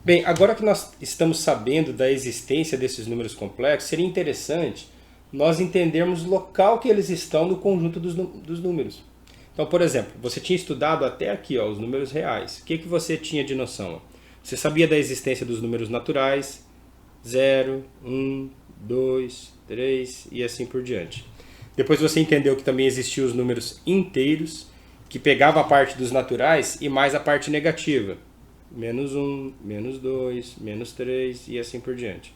Bem, agora que nós estamos sabendo da existência desses números complexos, seria interessante nós entendermos o local que eles estão no conjunto dos números. Então, por exemplo, você tinha estudado até aqui os números reais. O que você tinha de noção? Você sabia da existência dos números naturais, 0, 1, 2, 3 e assim por diante. Depois você entendeu que também existiam os números inteiros, que pegavam a parte dos naturais e mais a parte negativa. Menos 1, menos 2, menos 3 e assim por diante.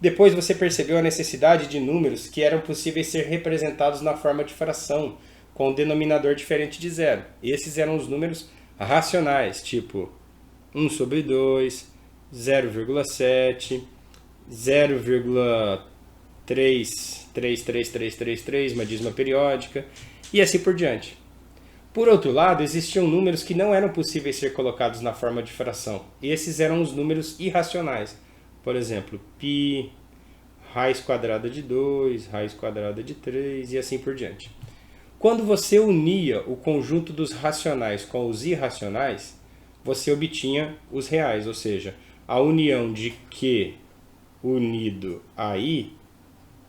Depois você percebeu a necessidade de números que eram possíveis ser representados na forma de fração, com um denominador diferente de zero. Esses eram os números racionais, tipo 1 sobre 2, 0,7, 0,33333, uma dízima periódica, e assim por diante. Por outro lado, existiam números que não eram possíveis ser colocados na forma de fração. Esses eram os números irracionais. Por exemplo, π, raiz quadrada de 2, raiz quadrada de 3 e assim por diante. Quando você unia o conjunto dos racionais com os irracionais, você obtinha os reais, ou seja, a união de Q unido a I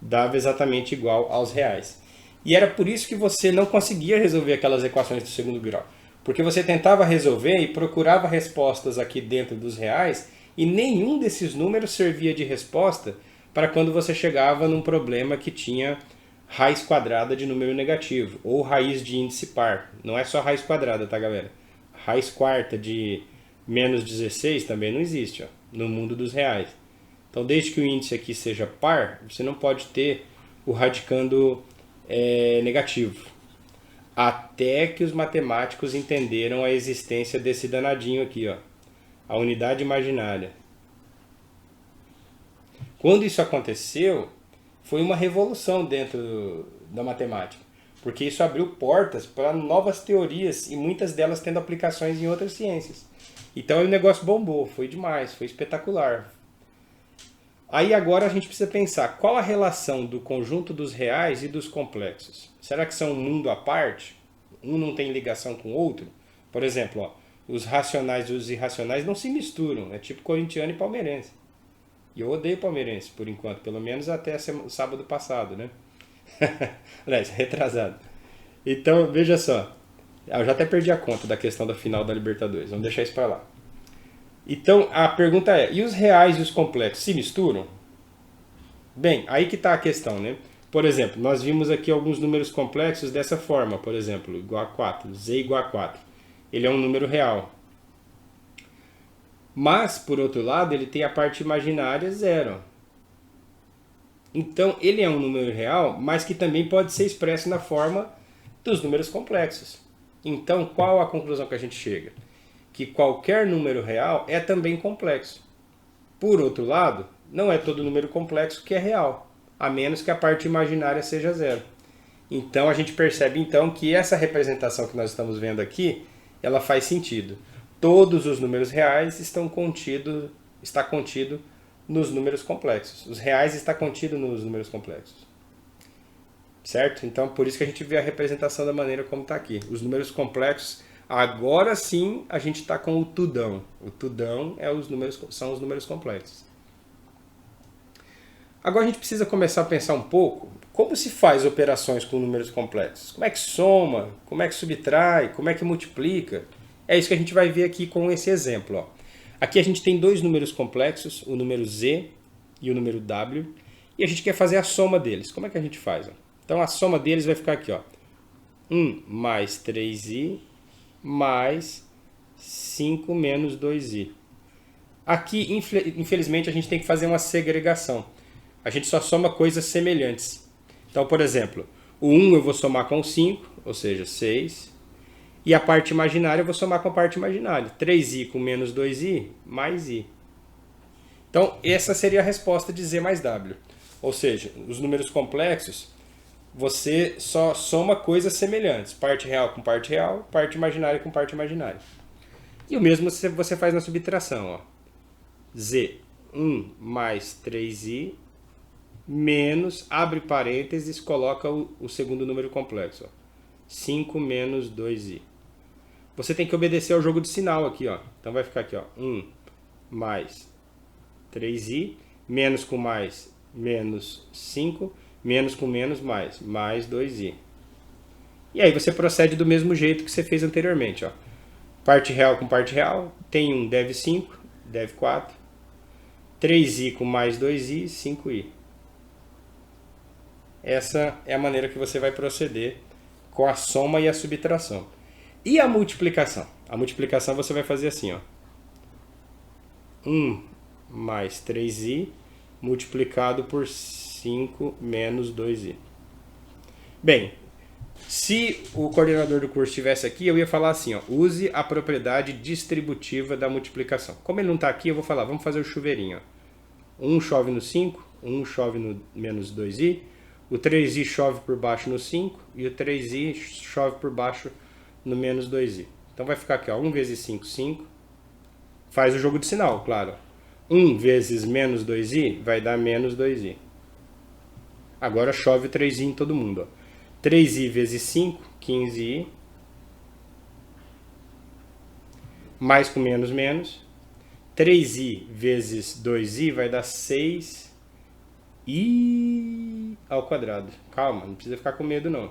dava exatamente igual aos reais. E era por isso que você não conseguia resolver aquelas equações do segundo grau. Porque você tentava resolver e procurava respostas aqui dentro dos reais e nenhum desses números servia de resposta para quando você chegava num problema que tinha raiz quadrada de número negativo ou raiz de índice par. Não é só raiz quadrada, tá, galera? Raiz quarta de menos 16 também não existe no mundo dos reais. Então, desde que o índice aqui seja par, você não pode ter o radicando negativo. Até que os matemáticos entenderam a existência desse danadinho aqui, a unidade imaginária. Quando isso aconteceu, foi uma revolução dentro da matemática, porque isso abriu portas para novas teorias e muitas delas tendo aplicações em outras ciências. Então o negócio bombou, foi demais, foi espetacular. Aí agora a gente precisa pensar qual a relação do conjunto dos reais e dos complexos. Será que são um mundo à parte? Um não tem ligação com o outro? Por exemplo, os racionais e os irracionais não se misturam. É tipo corintiano e palmeirense. E eu odeio palmeirense, por enquanto. Pelo menos até sábado passado, né? Aliás, retrasado. Então, veja só. Eu já até perdi a conta da questão da final da Libertadores. Vamos deixar isso para lá. Então, a pergunta é, e os reais e os complexos se misturam? Bem, aí que está a questão, né? Por exemplo, nós vimos aqui alguns números complexos dessa forma, por exemplo, igual a 4, z igual a 4. Ele é um número real. Mas, por outro lado, ele tem a parte imaginária 0. Então, ele é um número real, mas que também pode ser expresso na forma dos números complexos. Então, qual a conclusão que a gente chega? Que qualquer número real é também complexo. Por outro lado, não é todo número complexo que é real, a menos que a parte imaginária seja 0. Então a gente percebe então que essa representação que nós estamos vendo aqui, ela faz sentido. Todos os números reais está contido nos números complexos. Os reais está contido nos números complexos. Certo? Então por isso que a gente vê a representação da maneira como está aqui. Os números complexos, agora sim a gente está com o tudão. O tudão são os números complexos. Agora a gente precisa começar a pensar um pouco como se faz operações com números complexos. Como é que soma, como é que subtrai, como é que multiplica. É isso que a gente vai ver aqui com esse exemplo. Aqui a gente tem dois números complexos, o número z e o número w, e a gente quer fazer a soma deles. Como é que a gente faz? Então a soma deles vai ficar aqui. 1 mais 3i mais 5 menos 2i. Aqui, infelizmente, a gente tem que fazer uma segregação. A gente só soma coisas semelhantes. Então, por exemplo, o 1 eu vou somar com o 5, ou seja, 6. E a parte imaginária eu vou somar com a parte imaginária. 3i com menos 2i, mais i. Então, essa seria a resposta de z mais w. Ou seja, os números complexos, você só soma coisas semelhantes. Parte real com parte real, parte imaginária com parte imaginária. E o mesmo você faz na subtração. Z, 1 mais 3i, menos, abre parênteses, coloca o segundo número complexo. 5 menos 2i. Você tem que obedecer ao jogo de sinal aqui. Então vai ficar aqui. 1 mais 3i, menos com mais, menos 5, menos com menos, mais 2i. E aí você procede do mesmo jeito que você fez anteriormente. Ó. Parte real com parte real, tem 1 deve 5, deve 4, 3i com mais 2i, 5i. Essa é a maneira que você vai proceder com a soma e a subtração. E a multiplicação? A multiplicação você vai fazer assim, ó. 1 mais 3i multiplicado por 5 menos 2i. Bem, se o coordenador do curso estivesse aqui, eu ia falar assim, ó, use a propriedade distributiva da multiplicação. Como ele não está aqui, eu vou falar, vamos fazer o chuveirinho. Ó. 1 chove no 5, 1 chove no menos 2i, o 3i chove por baixo no 5 e o 3i chove por baixo no menos 2i. Então vai ficar aqui, ó, 1 vezes 5, 5. Faz o jogo de sinal, claro. 1 vezes menos 2i vai dar menos 2i. Agora chove o 3i em todo mundo. Ó. 3i vezes 5, 15i. Mais com menos, menos. 3i vezes 2i vai dar 6i ao quadrado. Calma, não precisa ficar com medo não.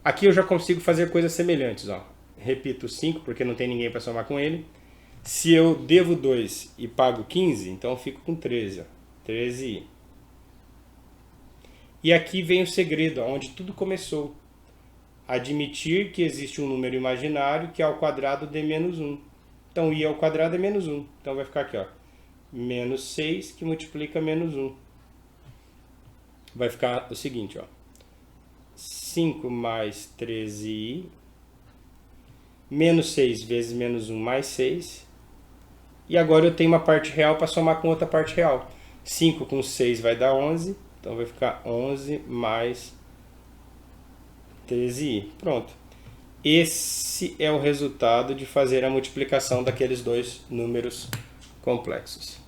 Aqui eu já consigo fazer coisas semelhantes. Ó. Repito 5 porque não tem ninguém para somar com ele. Se eu devo 2 e pago 15, então eu fico com 13. Ó. 13i. E aqui vem o segredo, onde tudo começou. Admitir que existe um número imaginário que ao quadrado dê menos 1. Então, i ao quadrado é menos 1. Então, vai ficar aqui, ó, menos 6 que multiplica menos 1. Vai ficar o seguinte, ó, 5 mais 13i, menos 6 vezes menos 1 mais 6. E agora eu tenho uma parte real para somar com outra parte real. 5 com 6 vai dar 11. Então vai ficar 11 mais 13i. Pronto. Esse é o resultado de fazer a multiplicação daqueles dois números complexos.